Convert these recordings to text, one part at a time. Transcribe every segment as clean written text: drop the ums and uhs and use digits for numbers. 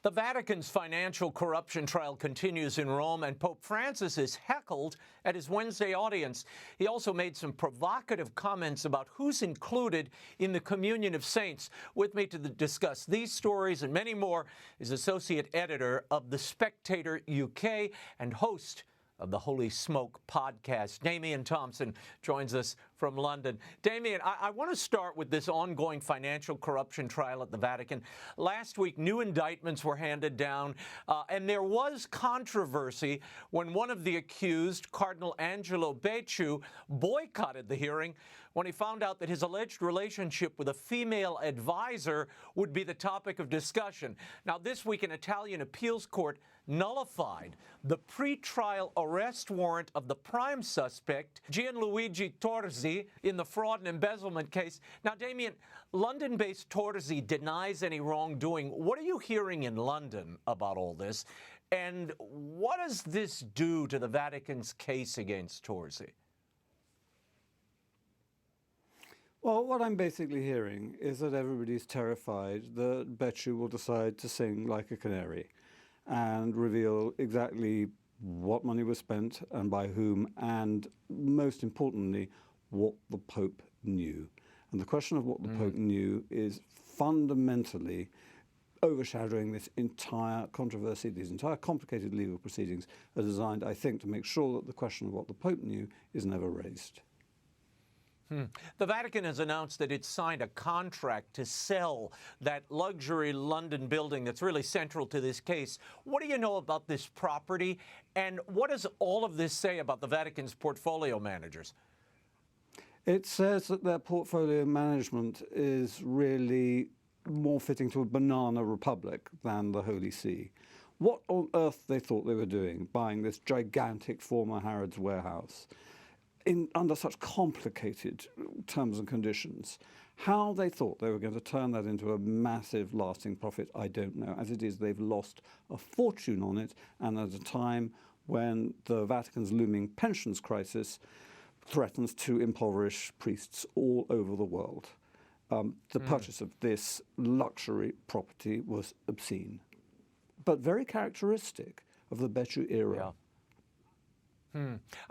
The Vatican's financial corruption trial continues in Rome, and Pope Francis is heckled at his Wednesday audience. He also made some provocative comments about who's included in the communion of saints. With me to discuss these stories and many more is Associate Editor of the Spectator UK and host of the Holy Smoke podcast. Damian Thompson joins us from London. Damian, I want to start with this ongoing financial corruption trial at the Vatican. Last week, new indictments were handed down, and there was controversy when one of the accused, Cardinal Angelo Becciu, boycotted the hearing when he found out that his alleged relationship with a female advisor would be the topic of discussion. Now, this week, an Italian appeals court nullified the pre-trial arrest warrant of the prime suspect, Gianluigi Torzi, in the fraud and embezzlement case. Now, Damian, London-based Torzi denies any wrongdoing. What are you hearing in London about all this? And what does this do to the Vatican's case against Torzi? Well, what I'm basically hearing is that everybody's terrified that Becciu will decide to sing like a canary and reveal exactly what money was spent and by whom, and most importantly, what the Pope knew. And the question of what the Pope knew is fundamentally overshadowing this entire controversy. These entire complicated legal proceedings are designed, I think, to make sure that the question of what the Pope knew is never raised. The Vatican has announced that it's signed a contract to sell that luxury London building that's really central to this case. What do you know about this property, and what does all of this say about the Vatican's portfolio managers? It says that their portfolio management is really more fitting to a banana republic than the Holy See. What on earth they thought they were doing, buying this gigantic former Harrods warehouse under such complicated terms and conditions. How they thought they were going to turn that into a massive lasting profit, I don't know. As it is, they've lost a fortune on it, and at a time when the Vatican's looming pensions crisis threatens to impoverish priests all over the world. The purchase of this luxury property was obscene, but very characteristic of the Becciu era. Yeah.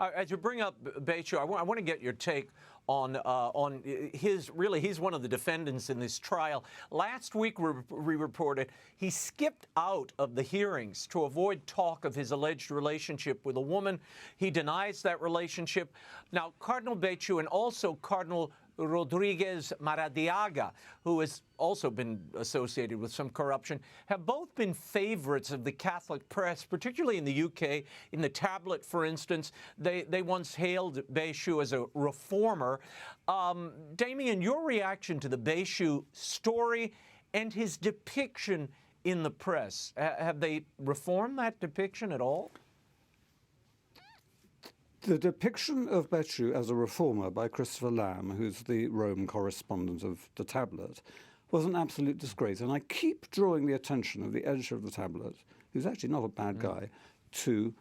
As you bring up Becciu, I want to get your take on his, really, he's one of the defendants in this trial. Last week, we reported he skipped out of the hearings to avoid talk of his alleged relationship with a woman. He denies that relationship. Now, Cardinal Becciu and also Cardinal Rodriguez Maradiaga, who has also been associated with some corruption, have both been favorites of the Catholic press, particularly in the UK. In the Tablet, for instance, they once hailed Becciu as a reformer. Damian, your reaction to the Becciu story and his depiction in the press, have they reformed that depiction at all? The depiction of Becciu as a reformer by Christopher Lamb, who's the Rome correspondent of the Tablet, was an absolute disgrace. And I keep drawing the attention of the editor of the Tablet, who's actually not a bad guy, to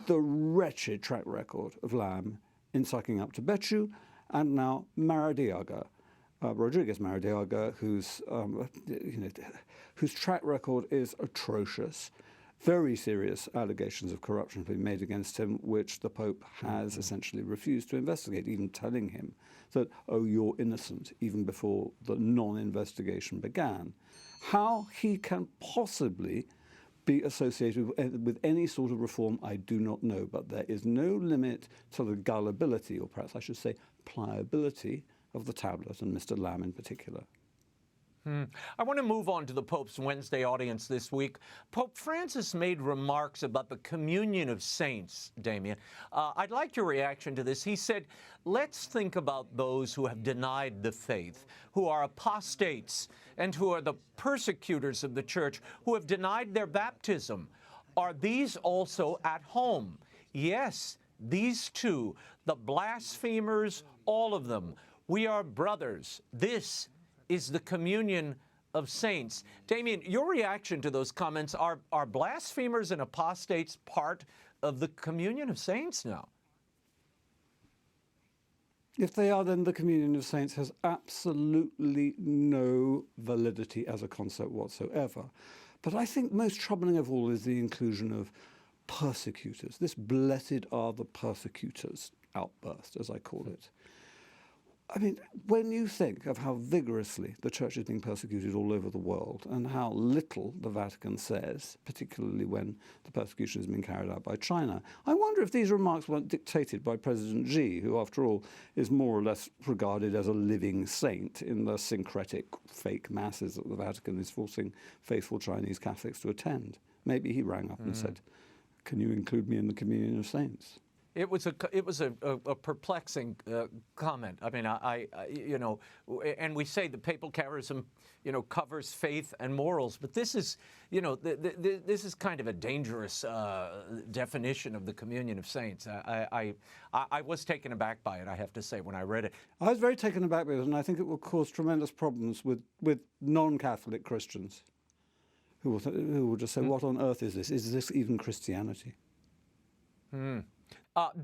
the wretched track record of Lamb in sucking up to Becciu, and now Maradiaga, Rodriguez Maradiaga, whose track record is atrocious. Very serious allegations of corruption have been made against him, which the Pope has essentially refused to investigate, even telling him that, oh, you're innocent, even before the non-investigation began. How he can possibly be associated with any sort of reform, I do not know, but there is no limit to the gullibility, or perhaps I should say pliability, of the Tablet, and Mr. Lamb in particular. I want to move on to the Pope's Wednesday audience this week. Pope Francis made remarks about the communion of saints, Damian. I'd like your reaction to this. He said, let's think about those who have denied the faith, who are apostates, and who are the persecutors of the church, who have denied their baptism. Are these also at home? Yes, these two, the blasphemers, all of them. We are brothers. This is the communion of saints. Damian, your reaction to those comments, are blasphemers and apostates part of the communion of saints now? If they are, then the communion of saints has absolutely no validity as a concept whatsoever. But I think most troubling of all is the inclusion of persecutors. This blessed are the persecutors outburst, as I call it. I mean, when you think of how vigorously the church is being persecuted all over the world and how little the Vatican says, particularly when the persecution is being carried out by China, I wonder if these remarks weren't dictated by President Xi, who, after all, is more or less regarded as a living saint in the syncretic fake masses that the Vatican is forcing faithful Chinese Catholics to attend. Maybe he rang up and said, "Can you include me in the communion of saints?" It was a perplexing comment. I mean, and we say the papal charism, covers faith and morals, but this is, this is kind of a dangerous definition of the communion of saints. I was taken aback by it, I have to say, when I read it. I was very taken aback by it, and I think it will cause tremendous problems with non-Catholic Christians who will just say, "What on earth is this? Is this even Christianity?"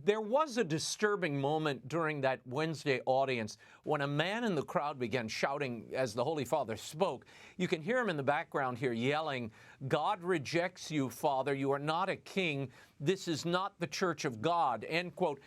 There was a disturbing moment during that Wednesday audience when a man in the crowd began shouting as the Holy Father spoke. You can hear him in the background here yelling, "God rejects you, Father. You are not a king. This is not the Church of God," end quote.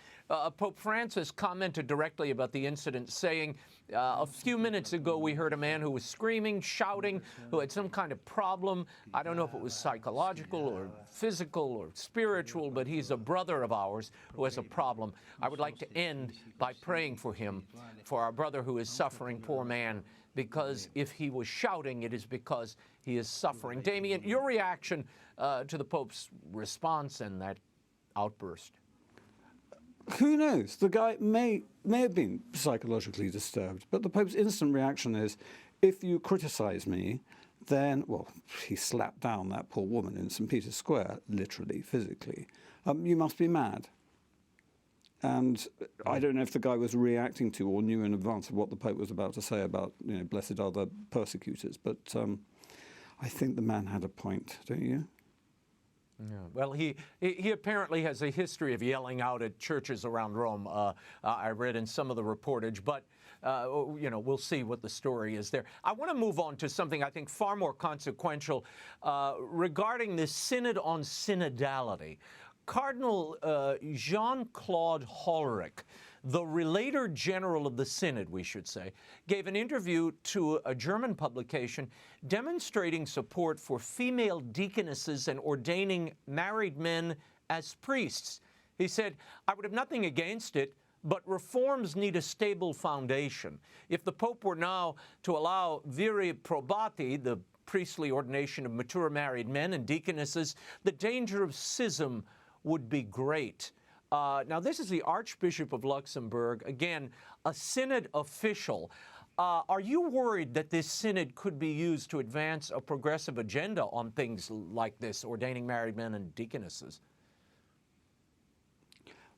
Pope Francis commented directly about the incident, saying, a few minutes ago we heard a man who was screaming, shouting, who had some kind of problem. I don't know if it was psychological or physical or spiritual, but he's a brother of ours who has a problem. I would like to end by praying for him, for our brother who is suffering, poor man, because if he was shouting, it is because he is suffering. Damian, your reaction to the Pope's response and that outburst? Who knows? The guy may have been psychologically disturbed, but the Pope's instant reaction is, if you criticize me, then, well, he slapped down that poor woman in St. Peter's Square, literally, physically. You must be mad. And I don't know if the guy was reacting to or knew in advance of what the Pope was about to say about, blessed are the persecutors. But I think the man had a point, don't you? Yeah. Well, he apparently has a history of yelling out at churches around Rome. I read in some of the reportage, but we'll see what the story is there. I want to move on to something I think far more consequential regarding this Synod on Synodality. Cardinal Jean-Claude Hollerich, the Relator General of the Synod, we should say, gave an interview to a German publication demonstrating support for female deaconesses and ordaining married men as priests. He said, "I would have nothing against it, but reforms need a stable foundation. If the Pope were now to allow viri probati, the priestly ordination of mature married men and deaconesses, the danger of schism would be great." Now, this is the Archbishop of Luxembourg, again, a synod official. Are you worried that this synod could be used to advance a progressive agenda on things like this, ordaining married men and deaconesses?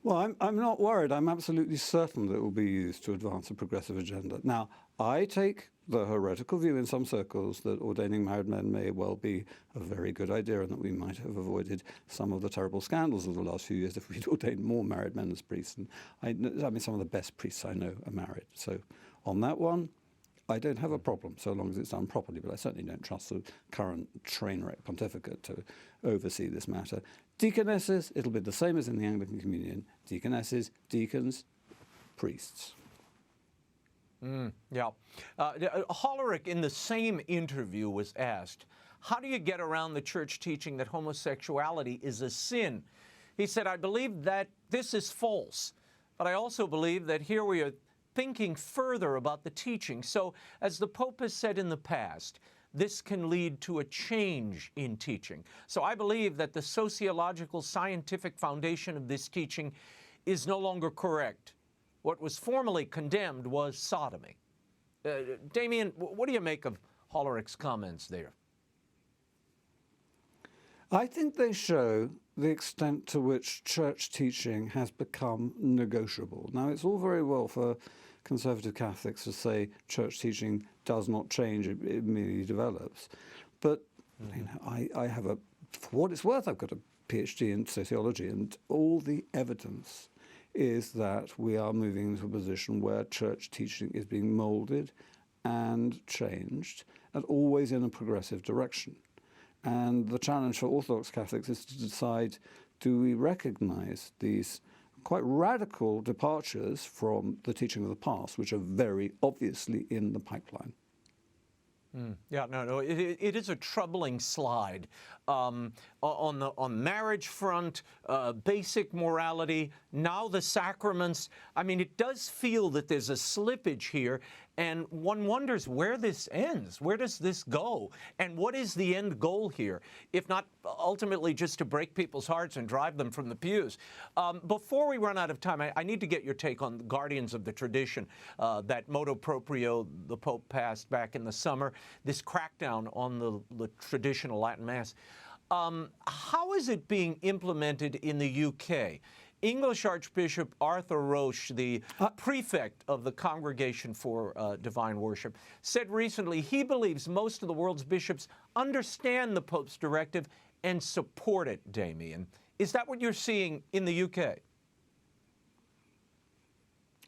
Well, I'm not worried. I'm absolutely certain that it will be used to advance a progressive agenda. Now, I take the heretical view in some circles that ordaining married men may well be a very good idea and that we might have avoided some of the terrible scandals of the last few years if we'd ordained more married men as priests. And I mean, some of the best priests I know are married. So on that one, I don't have a problem so long as it's done properly, but I certainly don't trust the current train wreck pontificate to oversee this matter. Deaconesses, it'll be the same as in the Anglican Communion. Deaconesses, deacons, priests. Yeah. Hollerich, in the same interview, was asked, how do you get around the church teaching that homosexuality is a sin? He said, "I believe that this is false, but I also believe that here we are thinking further about the teaching. So, as the Pope has said in the past, this can lead to a change in teaching. So I believe that the sociological scientific foundation of this teaching is no longer correct. What was formally condemned was sodomy." Damian, what do you make of Hollerich's comments there? I think they show the extent to which church teaching has become negotiable. Now, it's all very well for conservative Catholics to say church teaching does not change, it merely develops. But I have for what it's worth, I've got a PhD in sociology, and all the evidence is that we are moving into a position where church teaching is being molded and changed, and always in a progressive direction. And the challenge for Orthodox Catholics is to decide, do we recognize these quite radical departures from the teaching of the past, which are very obviously in the pipeline? Yeah, no, it is a troubling slide on the marriage front, basic morality, now the sacraments. I mean, it does feel that there's a slippage here, and one wonders where this ends. Where does this go? And what is the end goal here, if not ultimately just to break people's hearts and drive them from the pews? Before we run out of time, I need to get your take on the Guardians of the Tradition, that motu proprio the Pope passed back in the summer, this crackdown on the traditional Latin Mass. How is it being implemented in the UK? English Archbishop Arthur Roche, the prefect of the Congregation for Divine Worship, said recently he believes most of the world's bishops understand the Pope's directive and support it, Damian. Is that what you're seeing in the UK?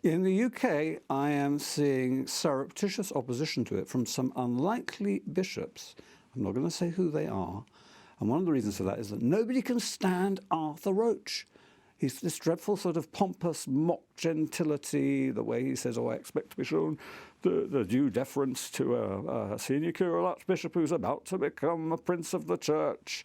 In the UK, I am seeing surreptitious opposition to it from some unlikely bishops. I'm not going to say who they are. And one of the reasons for that is that nobody can stand Arthur Roche. He's this dreadful sort of pompous mock gentility, the way he says, oh, I expect to be shown the due deference to a senior curule archbishop who's about to become a prince of the church.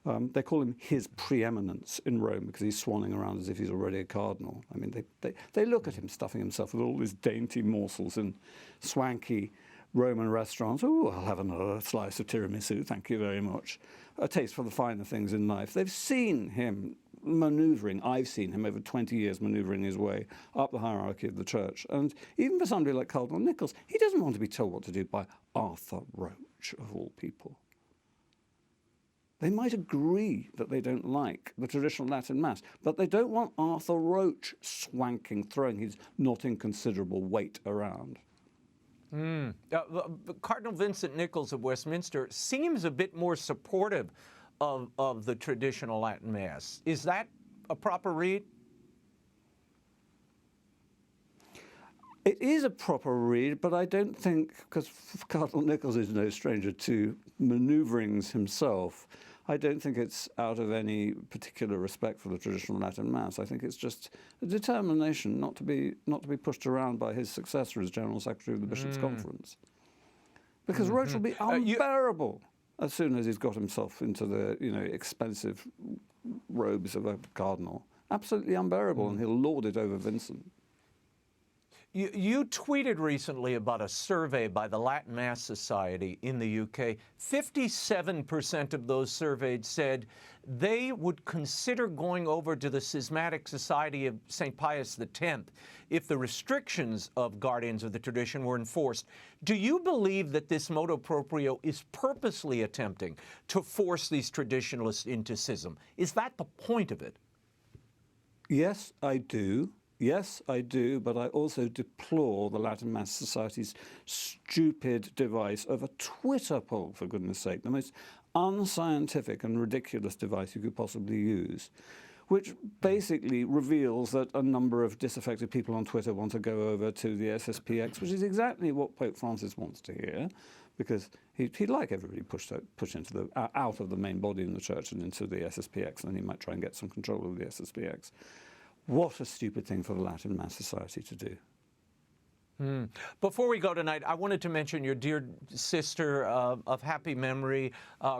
They call him His Preeminence in Rome because he's swanning around as if he's already a cardinal. I mean, they look at him stuffing himself with all these dainty morsels in swanky Roman restaurants. Oh, I'll have another slice of tiramisu, thank you very much. A taste for the finer things in life. They've seen him manoeuvring. I've seen him over 20 years manoeuvring his way up the hierarchy of the church. And even for somebody like Cardinal Nichols, he doesn't want to be told what to do by Arthur Roche, of all people. They might agree that they don't like the traditional Latin Mass, but they don't want Arthur Roche swanking, throwing his not inconsiderable weight around. Cardinal Vincent Nichols of Westminster seems a bit more supportive of the traditional Latin Mass. Is that a proper read? It is a proper read, but I don't think, because Cardinal Nichols is no stranger to manoeuvrings himself, I don't think it's out of any particular respect for the traditional Latin Mass. I think it's just a determination not to be pushed around by his successor as General Secretary of the Bishops' Conference. Because Roche will be unbearable as soon as he's got himself into the expensive robes of a cardinal. Absolutely unbearable, and he'll lord it over Vincent. You tweeted recently about a survey by the Latin Mass Society in the UK. 57% of those surveyed said they would consider going over to the Schismatic Society of St. Pius X if the restrictions of Guardians of the Tradition were enforced. Do you believe that this motu proprio is purposely attempting to force these traditionalists into schism? Is that the point of it? Yes, I do. Yes, I do, but I also deplore the Latin Mass Society's stupid device of a Twitter poll, for goodness sake, the most unscientific and ridiculous device you could possibly use, which basically reveals that a number of disaffected people on Twitter want to go over to the SSPX, which is exactly what Pope Francis wants to hear, because he'd like everybody pushed into out of the main body in the church and into the SSPX, and he might try and get some control of the SSPX. What a stupid thing for the Latin Mass Society to do. Before we go tonight, I wanted to mention your dear sister of happy memory,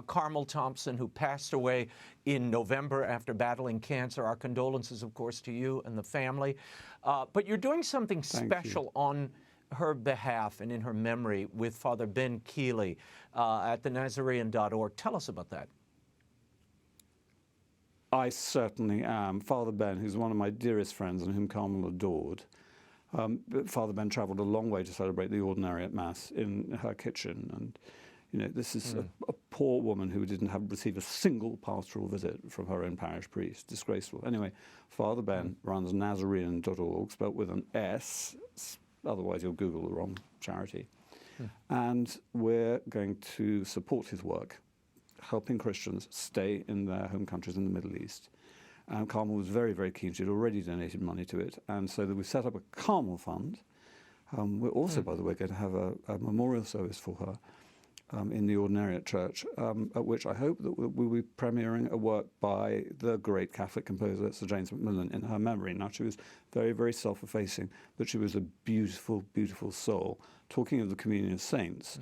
Carmel Thompson, who passed away in November after battling cancer. Our condolences, of course, to you and the family. But you're doing something special on her behalf and in her memory with Father Ben Keeley at the Tell us about that. I certainly am. Father Ben, who's one of my dearest friends and whom Carmel adored, Father Ben travelled a long way to celebrate the ordinary at Mass in her kitchen. And, this is a poor woman who didn't receive a single pastoral visit from her own parish priest. Disgraceful. Anyway, Father Ben runs Nazarene.org, spelt with an S, otherwise you'll Google the wrong charity. And we're going to support his work, helping Christians stay in their home countries in the Middle East. And Carmel was very, very keen. She'd already donated money to it. And so that we set up a Carmel Fund. We're also, by the way, going to have a memorial service for her in the Ordinariate Church, at which I hope that we'll be premiering a work by the great Catholic composer Sir James Macmillan in her memory. Now, she was very, very self-effacing, but she was a beautiful, beautiful soul. Talking of the communion of saints,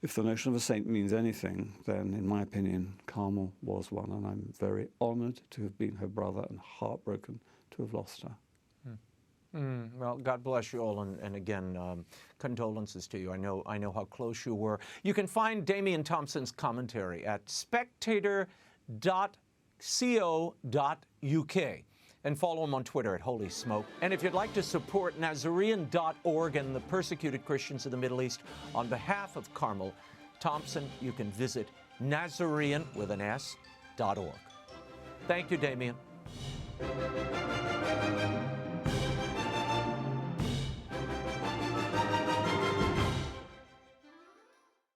if the notion of a saint means anything, then, in my opinion, Carmel was one, and I'm very honoured to have been her brother and heartbroken to have lost her. Well, God bless you all, and again, condolences to you. I know how close you were. You can find Damian Thompson's commentary at spectator.co.uk and follow him on Twitter at Holy Smoke. And if you'd like to support Nazarene.org and the persecuted Christians of the Middle East on behalf of Carmel Thompson, you can visit Nazarene.org. Thank you, Damian.